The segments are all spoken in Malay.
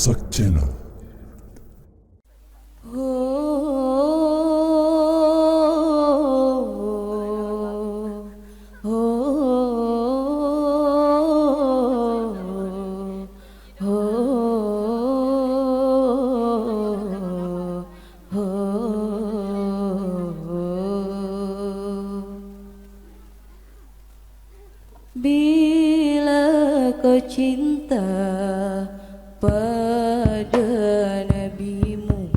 Razak Channel. Bila kau cinta pada nabimu,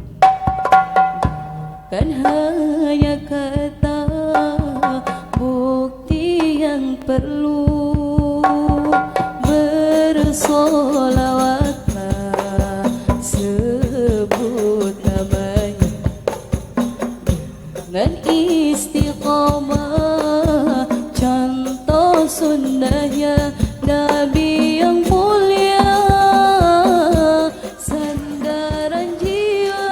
bukan hanya kata, bukti yang perlu. Bersolawatlah, sebut namanya dengan istiqamah, contoh sunnahnya Nabi yang mulia, sandaran jiwa,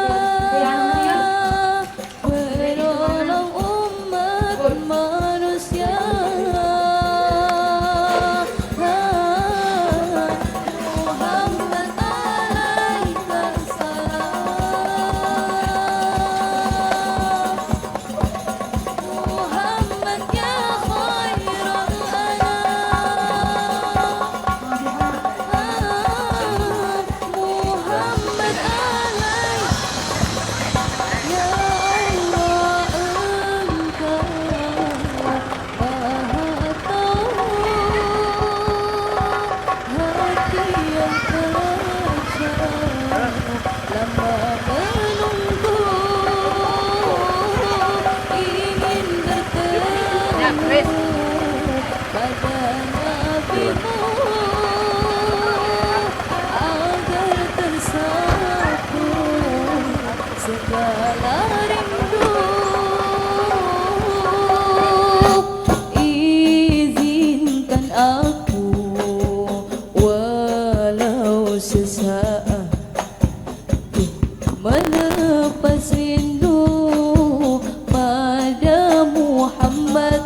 penolong umat manusia. Muhammad alaika salam, Muhammad ya khairal segala rindu. Izinkan aku walau sesaat melepas rindu pada Muhammad.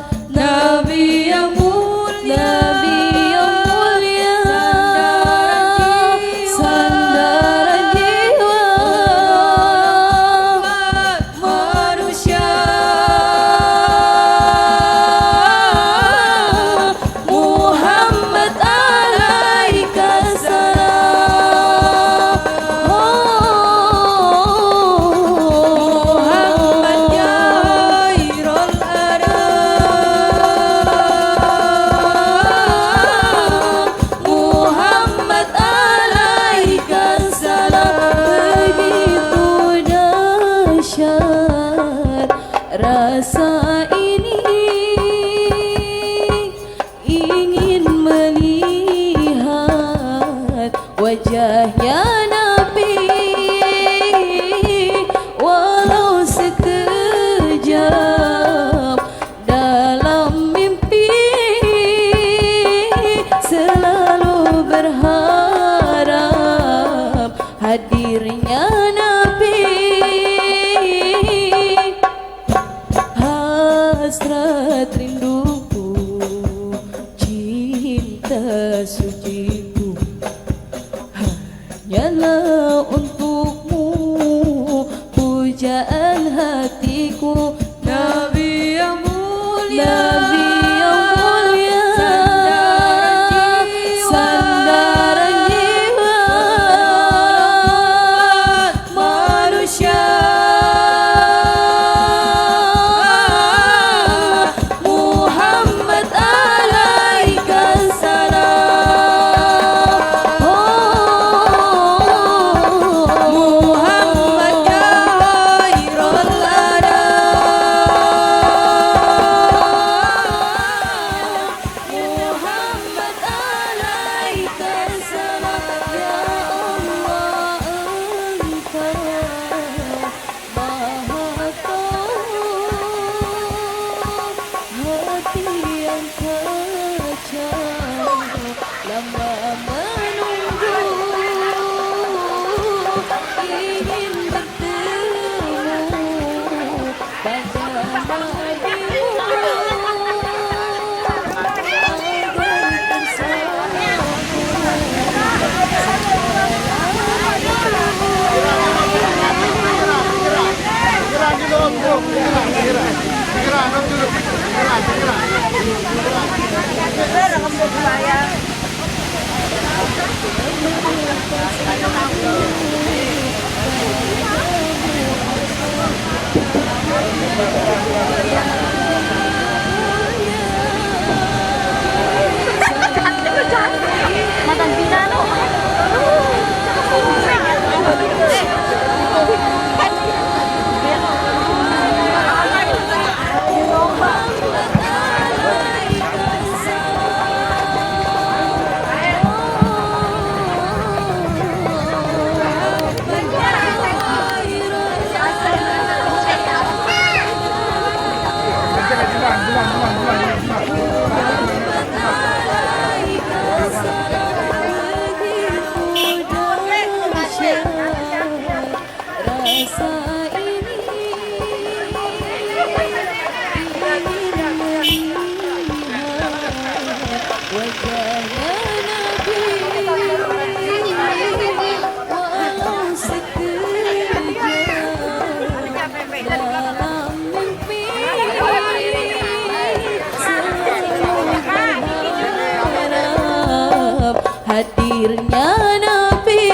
Hadirnya Nabi,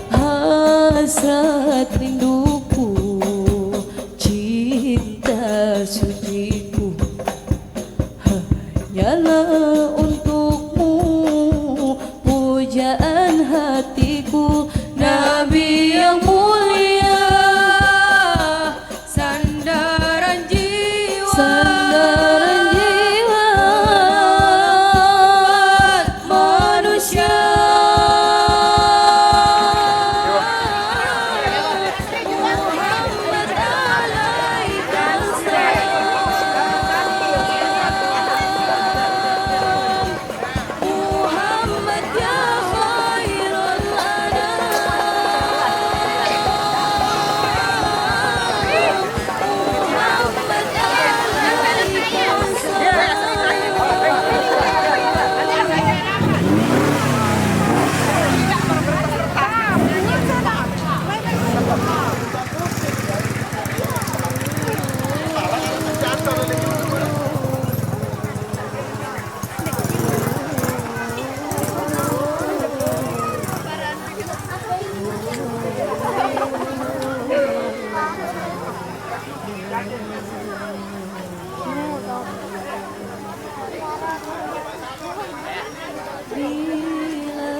hasrat rinduku, cinta suciku, hanyalah untukmu, pujaan hatiku, Nabi yang mulia, sandaran jiwa, sandaran jiwa manusia. Muhammad alaika salam, Muhammad ya khairul anam, Muhammad alaika bila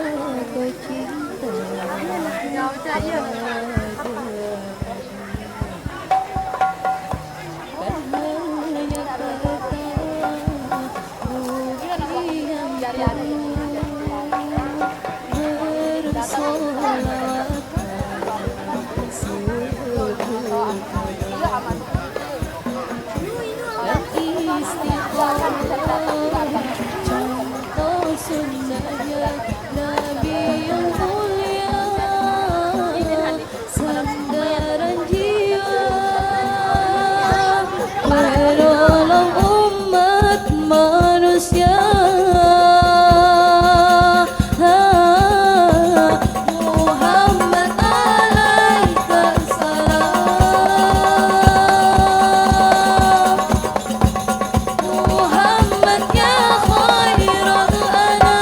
kau cinta hanya kata dan istiqomah contoh sunnahnya Nabi yang mulia, sandaran jiwa penolong umat manusia. Muhammad alaika salam, Muhammad ya khairul anam,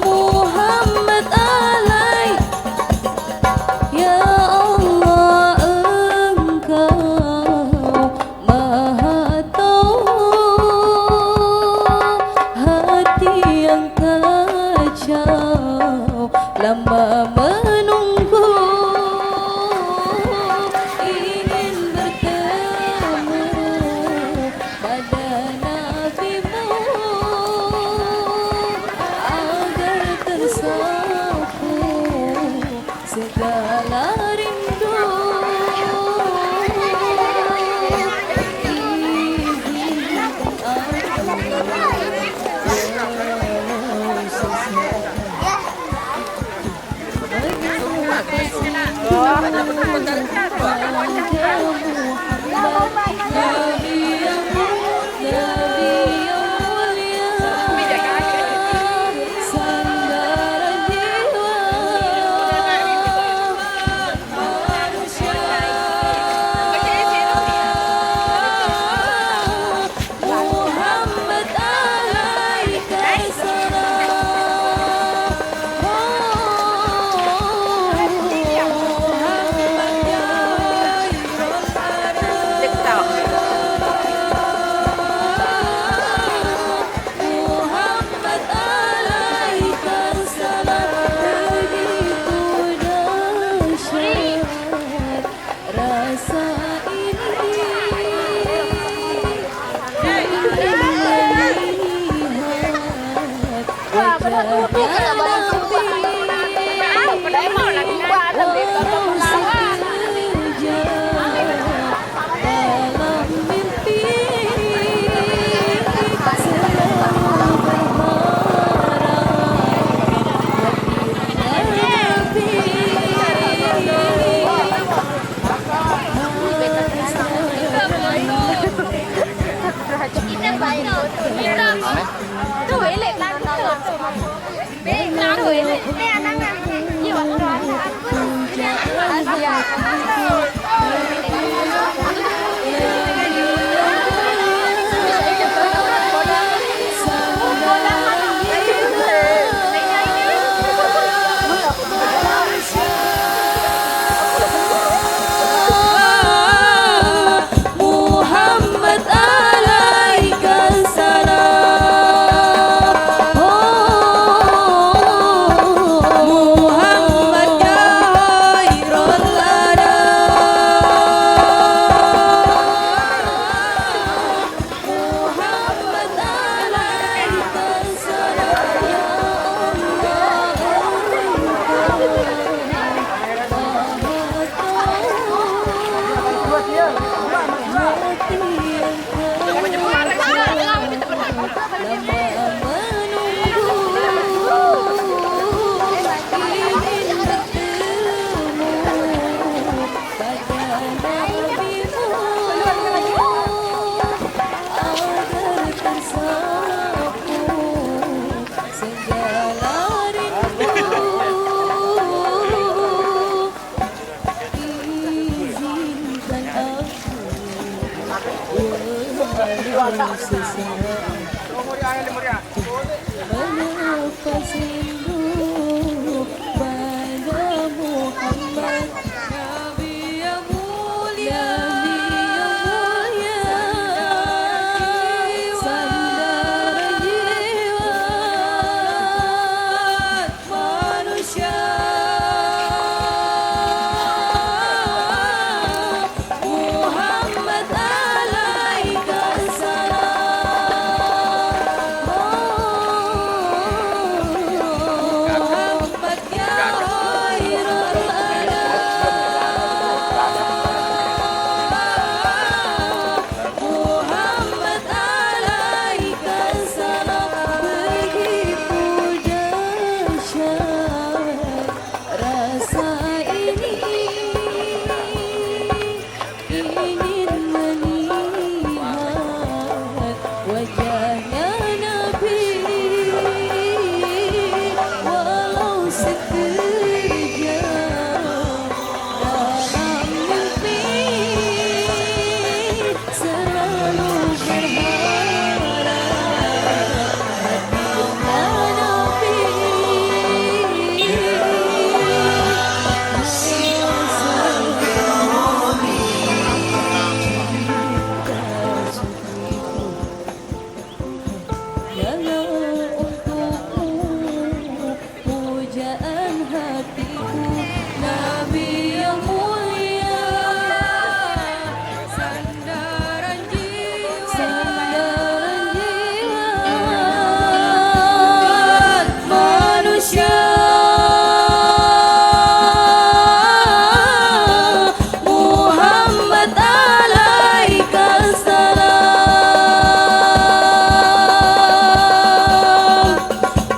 Muhammad alaika. Ya Allah, Engkau Maha Tahu, hati yang kacau lama menunggu, ingin bertemu pada Nabi-Mu agar tersapu segala rindu. Izinkan rasa ini menafas rindu pada Muhammad Nabi yang mulia, sandaran jiwa manusia. Muhammad alaika Muhammad ya khairul anam, Muhammad alaika salam. Begitu dahsyat rasa ini, ingin melihat wajahnya Nabi walau sekejap dalam mimpi, selalu berharap hatinya Nabi. Dalam untukmu pujaan hatiku, Nabi yang mulia, sandaran jiwa manusia. Muhammad alaika salam,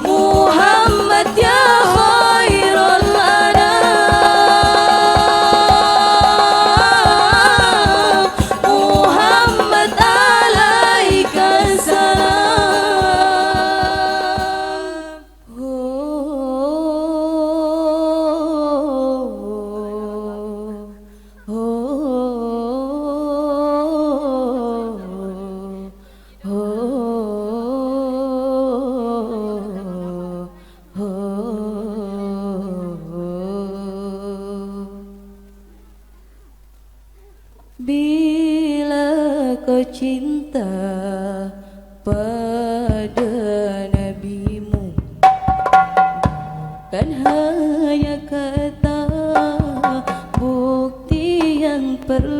Muhammad ya khairul anam, Muhammad alaika salam. Bila kau cinta pada nabimu, kan hanya kata bukti yang perlu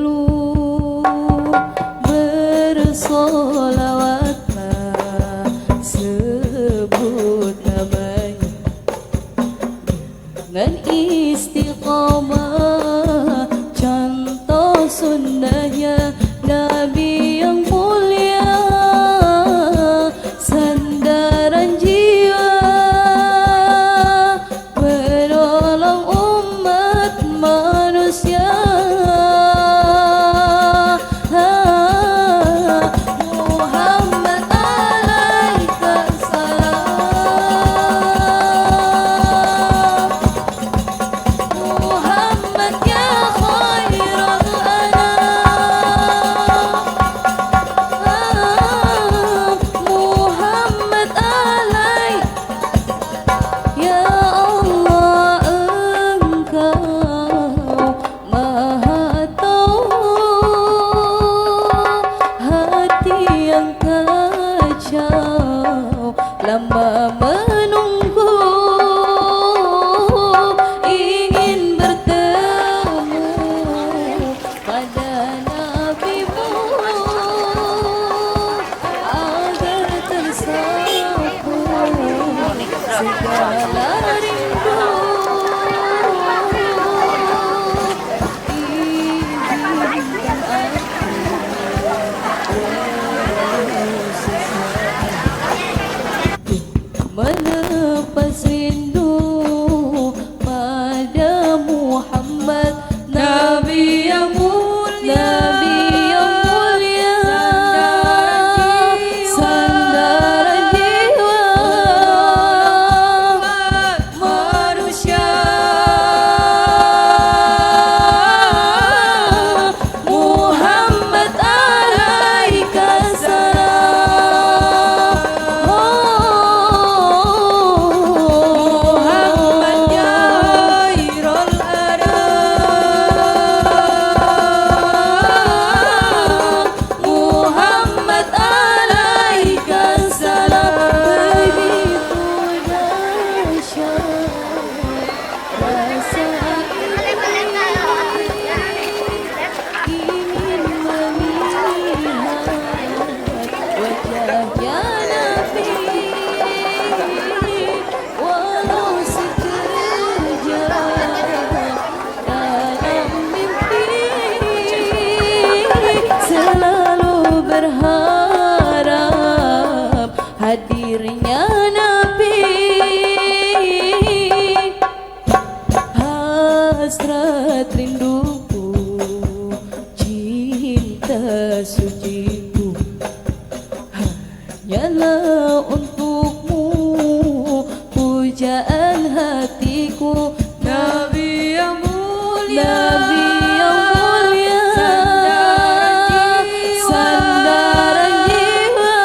manusia. Muhammad alaika salam. Muhammad ya khairal anam. Muhammad alaika. Ya Allah, Engkau Maha Tahu hati yang kacau lama menunggu, ingin bertemu pada Nabi-Mu agar tersapu segala rindu. Izinkan aku melepas rindu pada Muhammad, Nabi yang mulia, Nabi yang mulia, sandaran jiwa manusia. Muhammad alaika salam. Muhammad ya khairul anam. Muhammad alaika salam. Begitu dahsyat rasa ingin melihat wajahnya Nabi, walau sekejap dalam mimpi. Selalu berharap hadirnya Nabi. Hasrat rinduku, cinta suciku hanyalah untukmu, pujaan hatiku. Nabi yang mulia, Nabi yang mulia, sandaran jiwa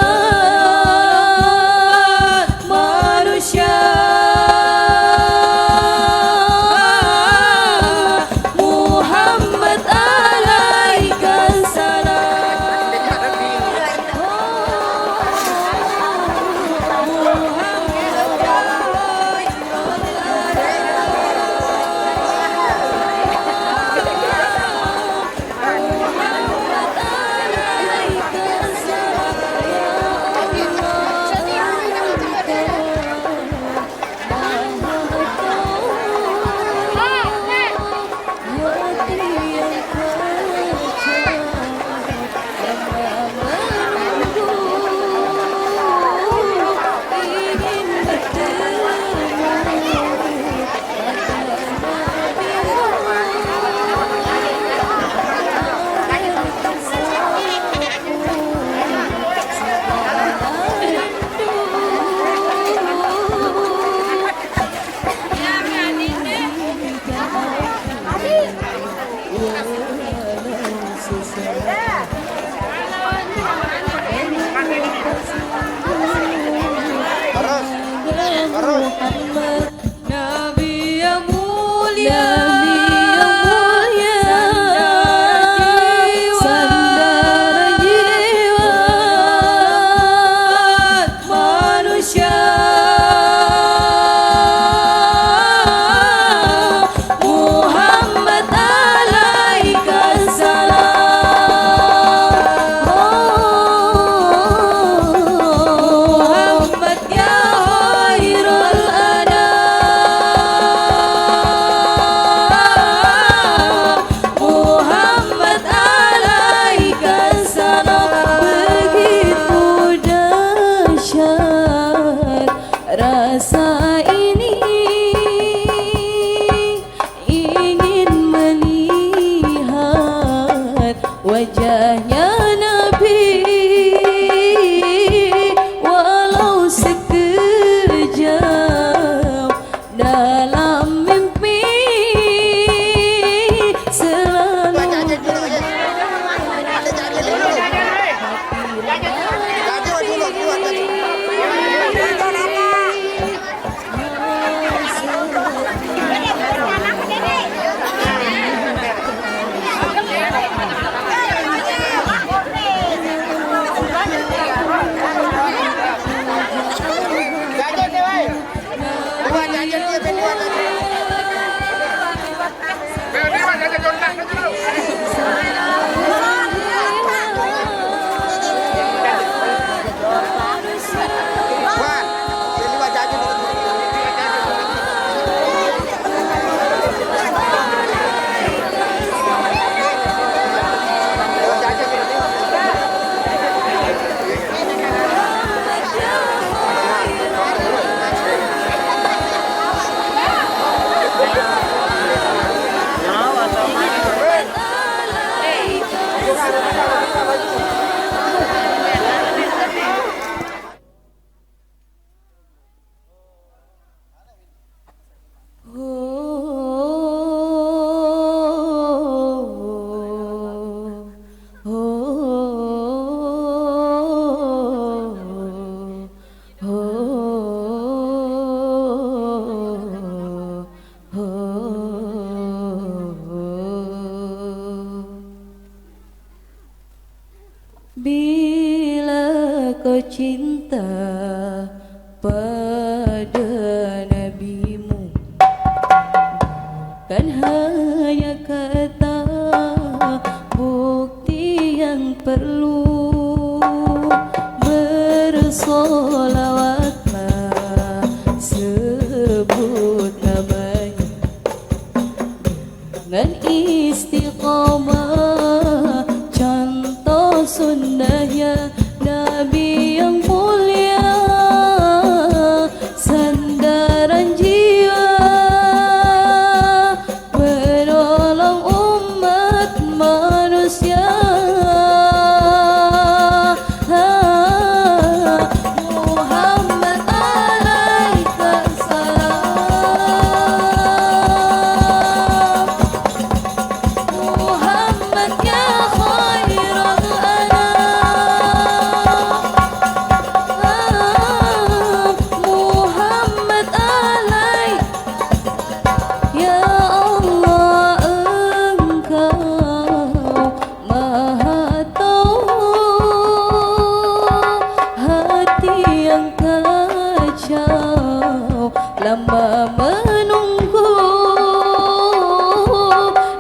cinta pada nabimu, kan hanya kata bukti yang perlu. Bersolawatlah, sebut namanya dengan istiqamah, contoh sunnahnya Nabi yang mulia, sandaran jiwa, penolong umat manusia. Muhammad alaika salam, Muhammad ya khairul anam, Muhammad alaika. Ya Allah, Engkau Maha Tahu, hati yang kacau lama menunggu,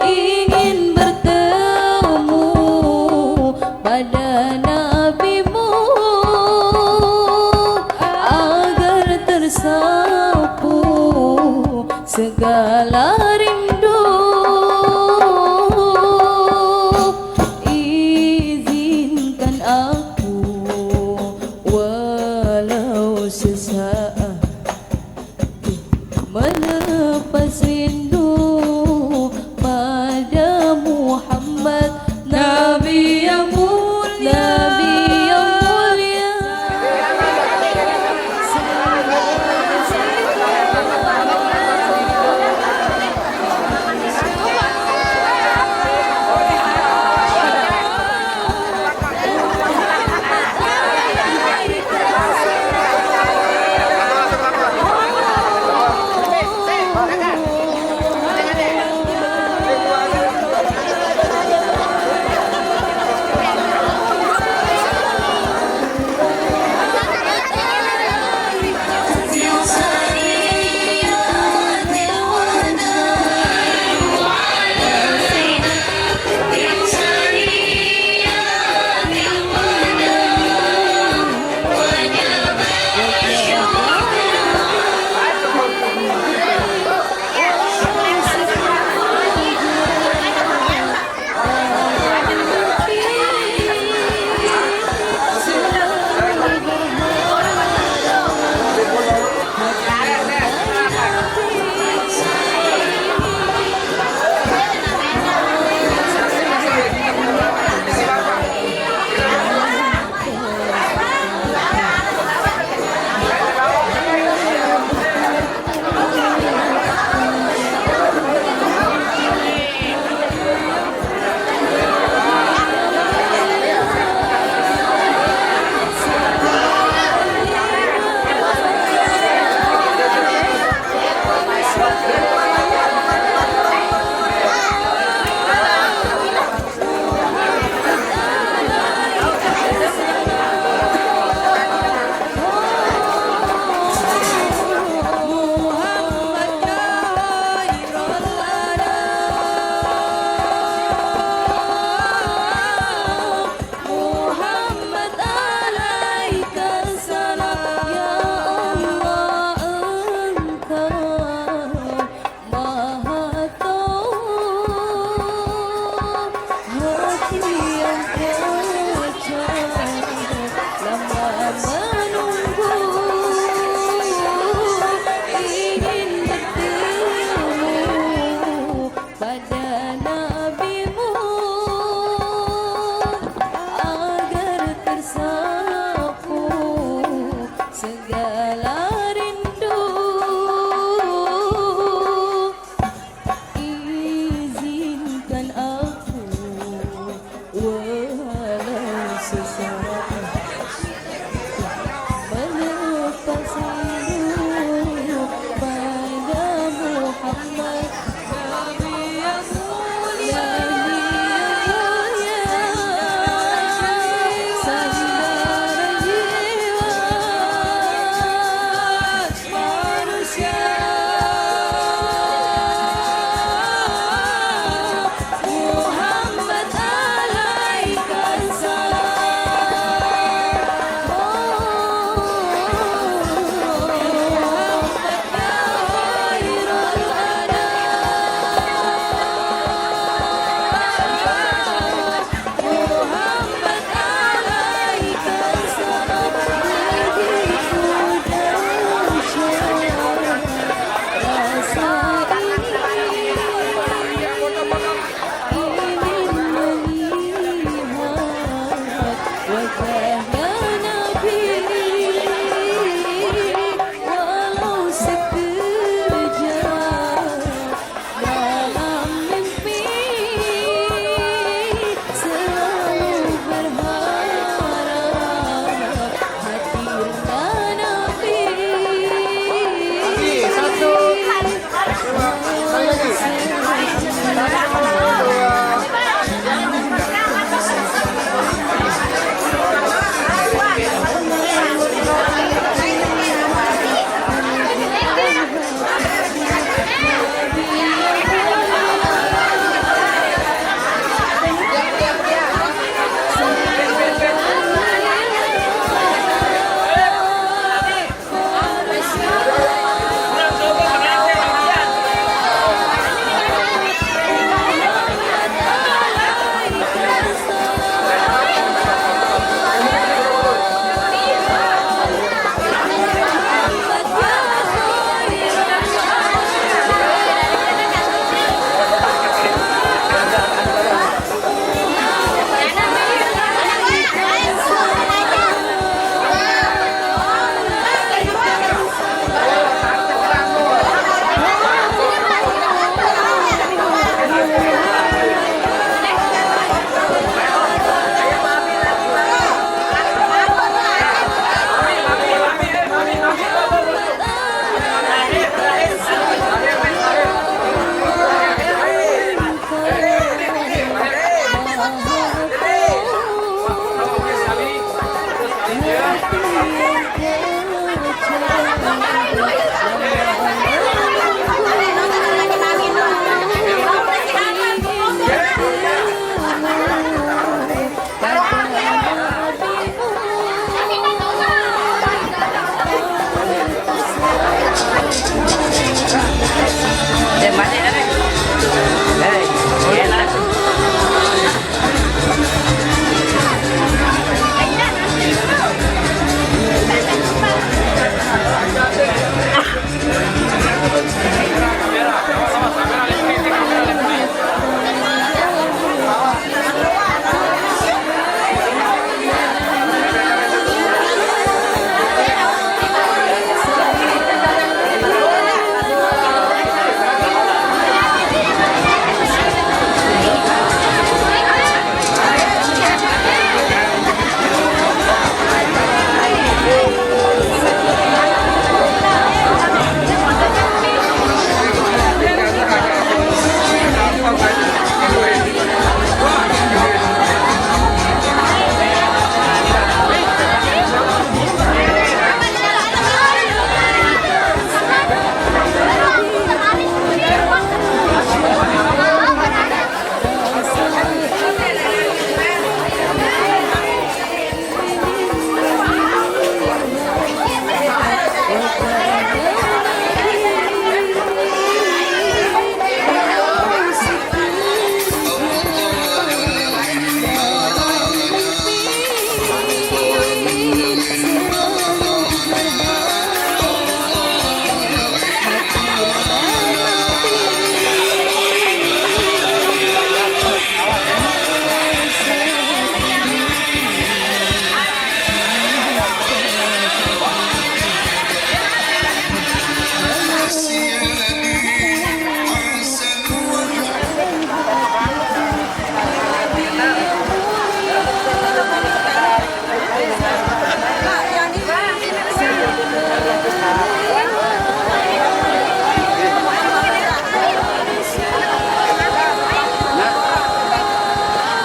ingin bertemu pada nabimu agar tersapu segala rindu. Izinkan aku walau sesaat melepas rindu pada Muhammad, Nabi yang mulia, Nabi yang mulia.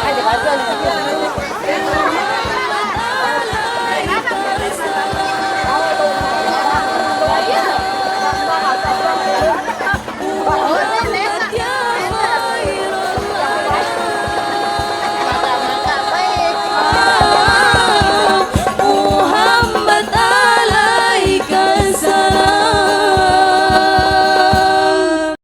Ay, di ba?